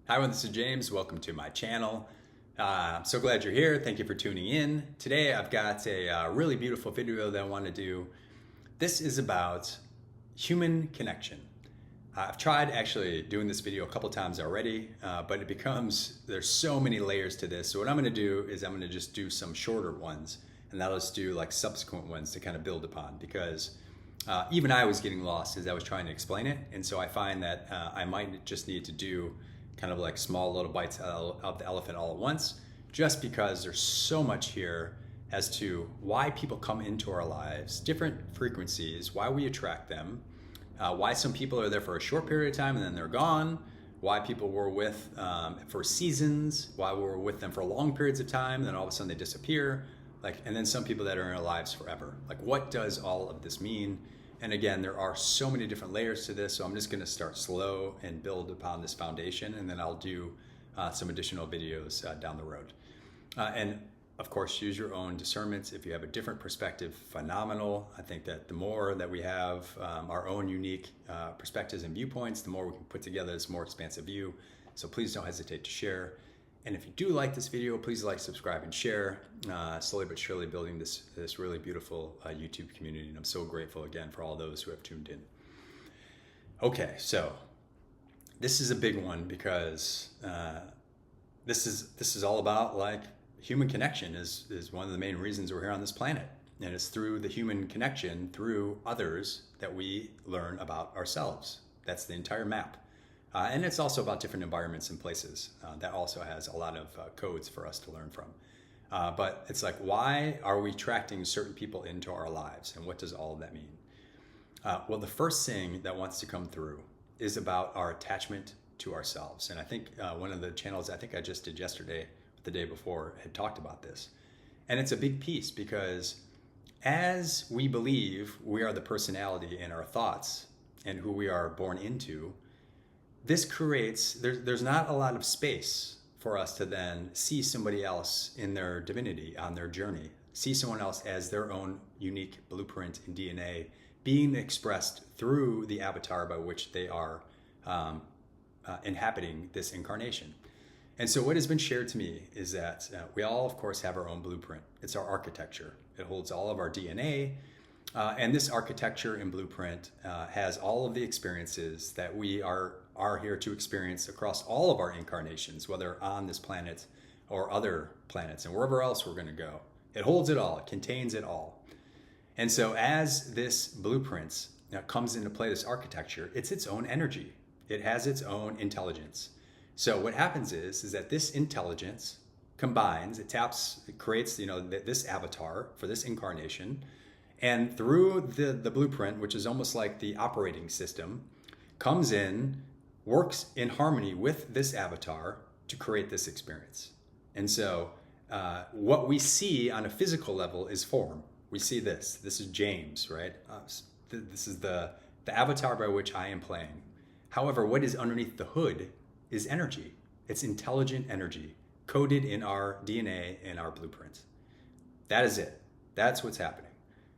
Hi, everyone, this is James. Welcome to my channel. I'm so glad you're here. Thank you for tuning in. Today I've got a really beautiful video that I want to do. This is about human connection. I've tried actually doing this video a couple times already, but there's so many layers to this. So what I'm going to do is I'm going to just do some shorter ones, and that'll just do like subsequent ones to kind of build upon, because even I was getting lost as I was trying to explain it. And so I find that I might just need to do kind of like small little bites of the elephant all at once, just because there's so much here as to why people come into our lives, different frequencies, why we attract them, why some people are there for a short period of time and then they're gone, why people were with for seasons, why we were with them for long periods of time, and then all of a sudden they disappear, and then some people that are in our lives forever. Like, what does all of this mean? And again, there are so many different layers to this, so I'm just going to start slow and build upon this foundation, and then I'll do some additional videos down the road. And of course, use your own discernments. If you have a different perspective, phenomenal. I think that the more that we have our own unique perspectives and viewpoints, the more we can put together this more expansive view. So please don't hesitate to share. And if you do like this video, please like, subscribe, and share. Slowly but surely building this really beautiful YouTube community. And I'm so grateful again for all those who have tuned in. Okay, so this is a big one, because this is all about, like, human connection is one of the main reasons we're here on this planet. And it's through the human connection, through others, that we learn about ourselves. That's the entire map. And it's also about different environments and places. That also has a lot of codes for us to learn from. But it's like, why are we attracting certain people into our lives? And what does all of that mean? Well, the first thing that wants to come through is about our attachment to ourselves. And I think one of the channels I think I just did yesterday, the day before, had talked about this. And it's a big piece, because as we believe we are the personality in our thoughts and who we are born into, this creates, there's not a lot of space for us to then see somebody else in their divinity on their journey, see someone else as their own unique blueprint and DNA being expressed through the avatar by which they are inhabiting this incarnation. And so what has been shared to me is that we all, of course, have our own blueprint. It's our architecture. It holds all of our DNA. And this architecture and blueprint has all of the experiences that we are here to experience across all of our incarnations, whether on this planet or other planets and wherever else we're going to go. It holds it all. It contains it all. And so as this blueprint comes into play, this architecture, it's its own energy. It has its own intelligence. So what happens is that this intelligence combines, it creates, this avatar for this incarnation. And through the blueprint, which is almost like the operating system, comes in, works in harmony with this avatar to create this experience. And so what we see on a physical level is form. We see this. This is James, right? This is the avatar by which I am playing. However, what is underneath the hood is energy. It's intelligent energy coded in our DNA and our blueprint. That is it. That's what's happening.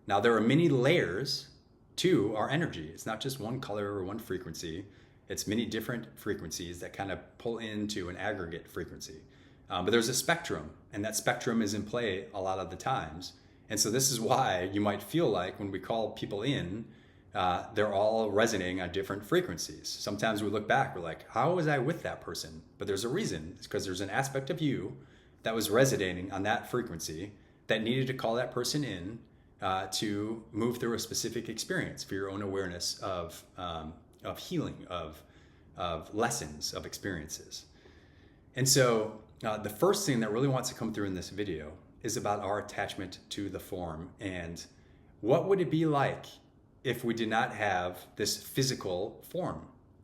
Now, there are many layers to our energy. It's not just one color or one frequency. It's many different frequencies that kind of pull into an aggregate frequency. But there's a spectrum, and that spectrum is in play a lot of the times. And so this is why you might feel like when we call people in, they're all resonating on different frequencies. Sometimes we look back, we're like, how was I with that person? But there's a reason. It's because there's an aspect of you that was resonating on that frequency that needed to call that person in to move through a specific experience for your own awareness of healing, of lessons, of experiences. And so the first thing that really wants to come through in this video is about our attachment to the form. And what would it be like if we did not have this physical form?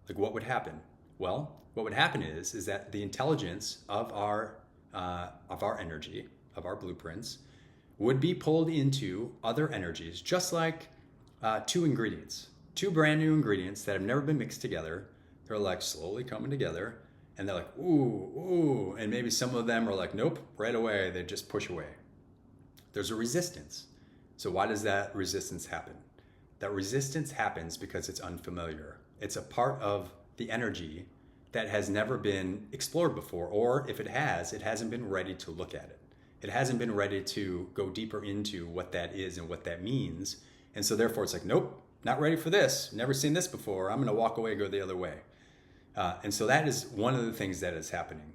Like, what would happen? Well, what would happen is that the intelligence of our energy, of our blueprints, would be pulled into other energies, just like two brand new ingredients that have never been mixed together. They're like slowly coming together, and they're like, ooh, and maybe some of them are like, nope, right away, they just push away. There's a resistance. So why does that resistance happen? That resistance happens because it's unfamiliar. It's a part of the energy that has never been explored before, or if it has, it hasn't been ready to look at it. It hasn't been ready to go deeper into what that is and what that means. And so therefore it's like, nope, not ready for this. Never seen this before. I'm going to walk away, go the other way. And so that is one of the things that is happening.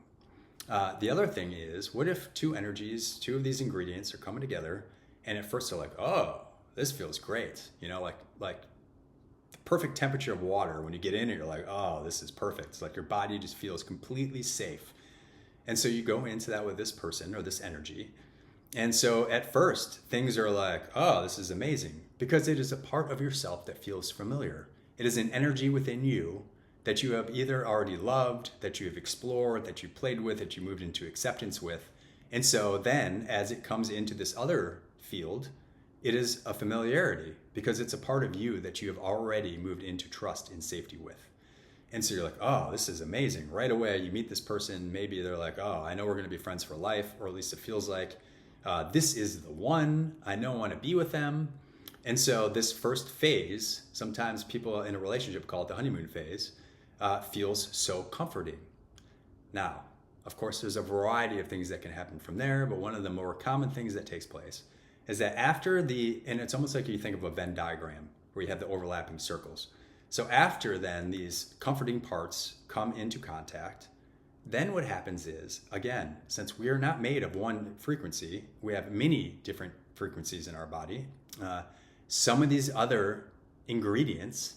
The other thing is, what if two energies, two of these ingredients are coming together, and at first they're like, oh, this feels great. You know, like the perfect temperature of water. When you get in it, you're like, oh, this is perfect. It's like your body just feels completely safe. And so you go into that with this person or this energy. And so at first, things are like, oh, this is amazing, because it is a part of yourself that feels familiar. It is an energy within you that you have either already loved, that you have explored, that you played with, that you moved into acceptance with. And so then as it comes into this other field, it is a familiarity because it's a part of you that you have already moved into trust and safety with. And so you're like, oh, this is amazing. Right away, you meet this person. Maybe they're like, oh, I know we're going to be friends for life, or at least it feels like this is the one. I know I want to be with them. And so this first phase, sometimes people in a relationship call it the honeymoon phase, feels so comforting. Now, of course, there's a variety of things that can happen from there, but one of the more common things that takes place is that after and it's almost like you think of a Venn diagram where you have the overlapping circles. So after then these comforting parts come into contact, then what happens is, again, since we are not made of one frequency, we have many different frequencies in our body. Some of these other ingredients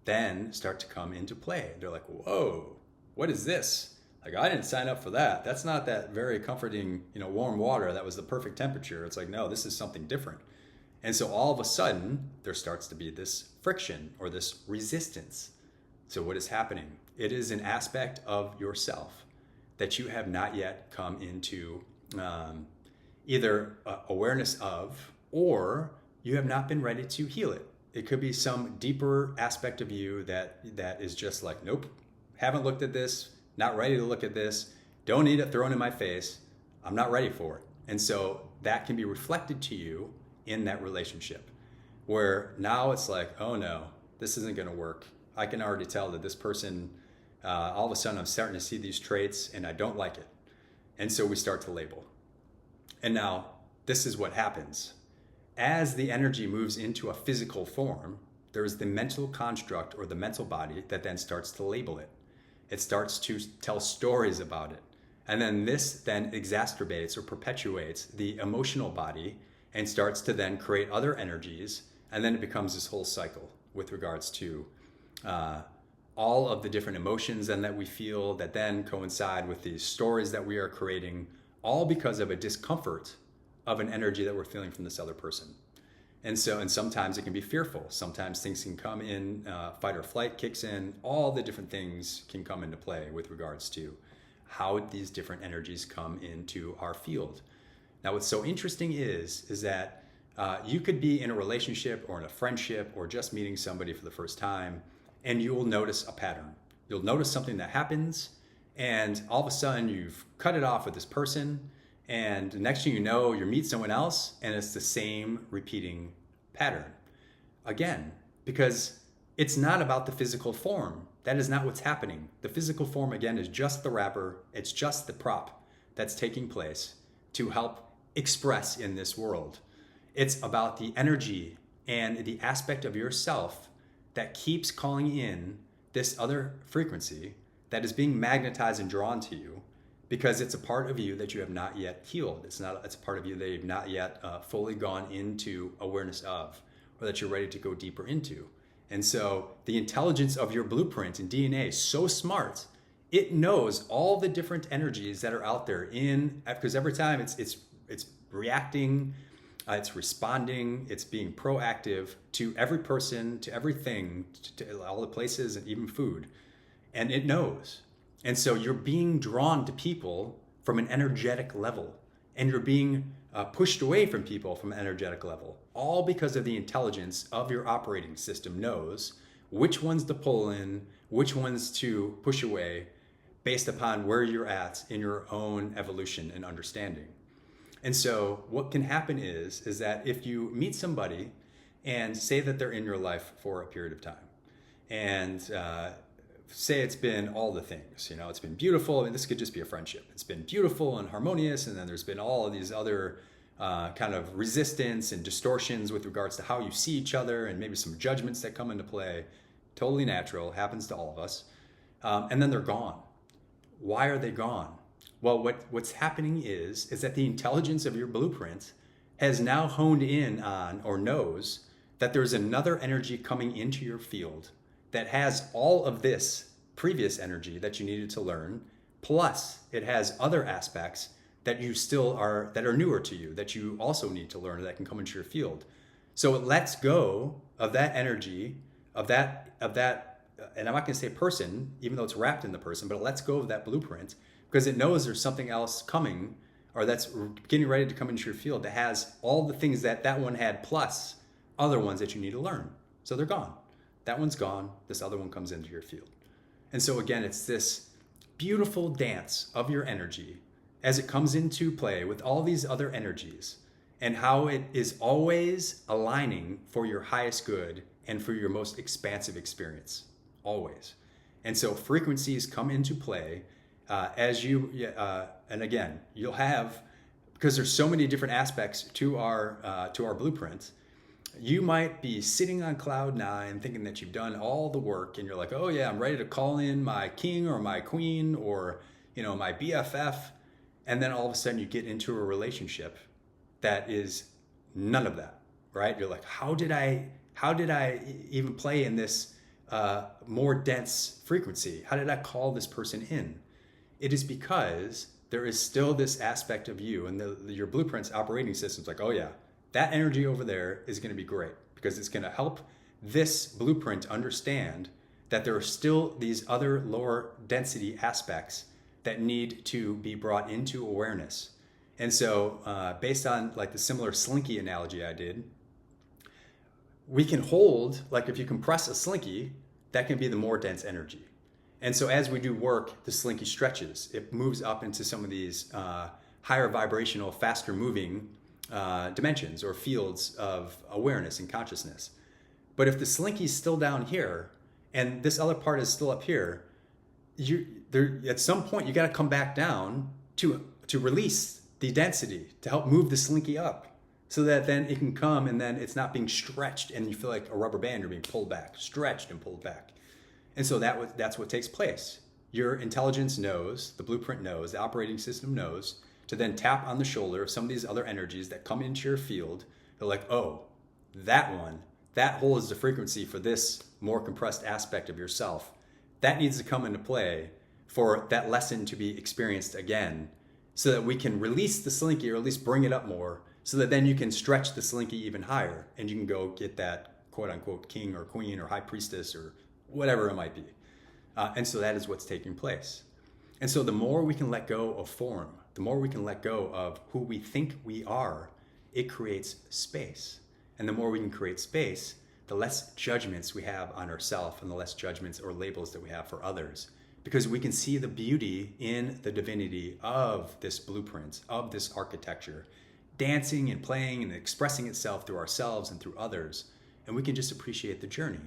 then start to come into play. They're like, whoa, what is this? Like, I didn't sign up for that. That's not that very comforting, warm water. That was the perfect temperature. It's like, no, this is something different. And so all of a sudden, there starts to be this friction or this resistance. So what is happening? It is an aspect of yourself that you have not yet come into either awareness of, or you have not been ready to heal it. It could be some deeper aspect of you that is just like, nope, haven't looked at this, not ready to look at this, don't need it thrown in my face, I'm not ready for it. And so that can be reflected to you in that relationship, where now it's like, oh no, this isn't going to work. I can already tell that this person, all of a sudden I'm starting to see these traits and I don't like it. And so we start to label. And now this is what happens. As the energy moves into a physical form, there's the mental construct or the mental body that then starts to label it. It starts to tell stories about it. And then this then exacerbates or perpetuates the emotional body and starts to then create other energies. And then it becomes this whole cycle with regards to all of the different emotions and that we feel that then coincide with these stories that we are creating, all because of a discomfort of an energy that we're feeling from this other person. And sometimes it can be fearful. Sometimes things can come in, fight or flight kicks in. All the different things can come into play with regards to how these different energies come into our field. Now, what's so interesting is that you could be in a relationship or in a friendship or just meeting somebody for the first time, and you will notice a pattern. You'll notice something that happens, and all of a sudden you've cut it off with this person, and the next thing you know, you meet someone else, and it's the same repeating pattern. Again, because it's not about the physical form. That is not what's happening. The physical form, again, is just the wrapper. It's just the prop that's taking place to help express in this world. It's about the energy and the aspect of yourself that keeps calling in this other frequency that is being magnetized and drawn to you, because it's a part of you that you have not yet healed. It's a part of you that you've not yet fully gone into awareness of, or that you're ready to go deeper into. And so the intelligence of your blueprint and DNA is so smart. It knows all the different energies that are out there because every time it's reacting, it's responding, it's being proactive to every person, to everything, to all the places, and even food. And it knows. And so you're being drawn to people from an energetic level, and you're being pushed away from people from an energetic level, all because of the intelligence of your operating system knows which ones to pull in, which ones to push away, based upon where you're at in your own evolution and understanding. And so what can happen is that if you meet somebody and say that they're in your life for a period of time, and say it's been all the things, you know, it's been beautiful. I mean, this could just be a friendship. It's been beautiful and harmonious, and then there's been all of these other kind of resistance and distortions with regards to how you see each other, and maybe some judgments that come into play. Totally natural, happens to all of us. And then they're gone. Why are they gone? Well, what's happening is that the intelligence of your blueprint has now honed in on, or knows, that there's another energy coming into your field that has all of this previous energy that you needed to learn, plus it has other aspects that you still are, that are newer to you, that you also need to learn, that can come into your field. So it lets go of that energy, of that, and I'm not going to say person, even though it's wrapped in the person, but it lets go of that blueprint because it knows there's something else coming, or that's getting ready to come into your field that has all the things that that one had, plus other ones that you need to learn. So they're gone. That one's gone. This other one comes into your field. And so again, it's this beautiful dance of your energy as it comes into play with all these other energies, and how it is always aligning for your highest good and for your most expansive experience, always. And so frequencies come into play as you, and again, you'll have, because there's so many different aspects to our blueprint. You might be sitting on cloud nine thinking that you've done all the work, and you're like, oh yeah, I'm ready to call in my king or my queen, or, you know, my BFF. And then all of a sudden you get into a relationship that is none of that, right? You're like, how did I even play in this more dense frequency? How did I call this person in? It is because there is still this aspect of you, and your blueprint's operating system's like, oh yeah, that energy over there is going to be great, because it's going to help this blueprint understand that there are still these other lower density aspects that need to be brought into awareness. And so based on like the similar slinky analogy I did, we can hold, like if you compress a slinky, that can be the more dense energy. And so as we do work, the slinky stretches. It moves up into some of these higher vibrational, faster moving dimensions or fields of awareness and consciousness. But if the slinky's still down here and this other part is still up here, at some point you got to come back down to release the density to help move the slinky up, so that then it can come, and then it's not being stretched and you feel like a rubber band, you're being pulled back, stretched and pulled back. And so that's what takes place. Your intelligence knows, the blueprint knows, the operating system knows, to then tap on the shoulder of some of these other energies that come into your field. They're like, oh, that one, that holds the frequency for this more compressed aspect of yourself. That needs to come into play for that lesson to be experienced again, so that we can release the slinky, or at least bring it up more, so that then you can stretch the slinky even higher, and you can go get that quote unquote king or queen or high priestess or whatever it might be. And so that is what's taking place. And so the more we can let go of form, the more we can let go of who we think we are, it creates space. And the more we can create space, the less judgments we have on ourselves, and the less judgments or labels that we have for others. Because we can see the beauty in the divinity of this blueprint, of this architecture, dancing and playing and expressing itself through ourselves and through others. And we can just appreciate the journey.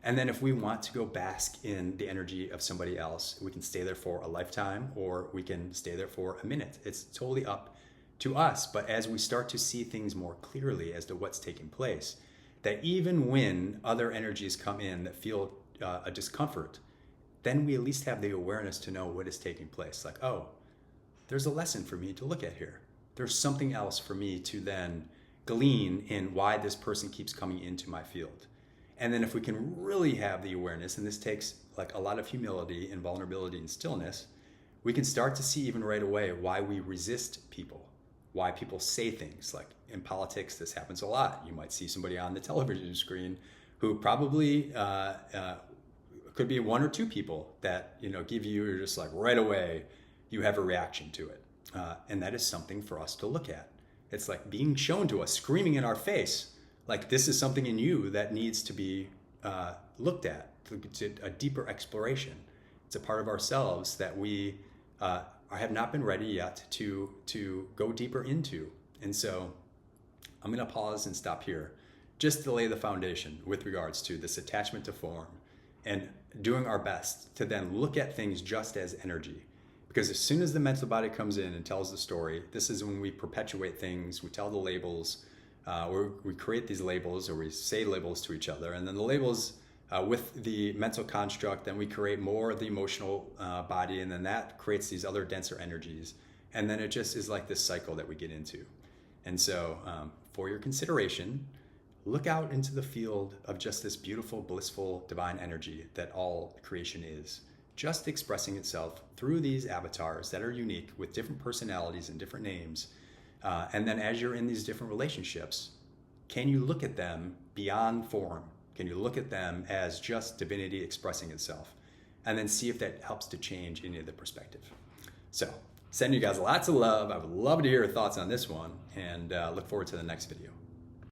And then if we want to go bask in the energy of somebody else, we can stay there for a lifetime, or we can stay there for a minute. It's totally up to us. But as we start to see things more clearly as to what's taking place, that even when other energies come in that feel a discomfort, then we at least have the awareness to know what is taking place. Like, oh, there's a lesson for me to look at here. There's something else for me to then glean in why this person keeps coming into my field. And then if we can really have the awareness, and this takes like a lot of humility and vulnerability and stillness, we can start to see even right away why we resist people, why people say things. Like in politics, this happens a lot. You might see somebody on the television screen who probably could be one or two people that, you know, give you just like right away, you have a reaction to it. And that is something for us to look at. It's like being shown to us, screaming in our face, like this is something in you that needs to be looked at, to a deeper exploration. It's a part of ourselves that we have not been ready yet to go deeper into. And so I'm going to pause and stop here just to lay the foundation with regards to this attachment to form and doing our best to then look at things just as energy. Because as soon as the mental body comes in and tells the story, this is when we perpetuate things, we tell the labels, or we create these labels, or we say labels to each other, and then the labels with the mental construct, then we create more of the emotional body, and then that creates these other denser energies. And then it just is like this cycle that we get into. And so for your consideration, look out into the field of just this beautiful, blissful, divine energy that all creation is, just expressing itself through these avatars that are unique with different personalities and different names. And then as you're in these different relationships, can you look at them beyond form? Can you look at them as just divinity expressing itself? And then see if that helps to change any of the perspective. So, sending you guys lots of love. I would love to hear your thoughts on this one, and look forward to the next video.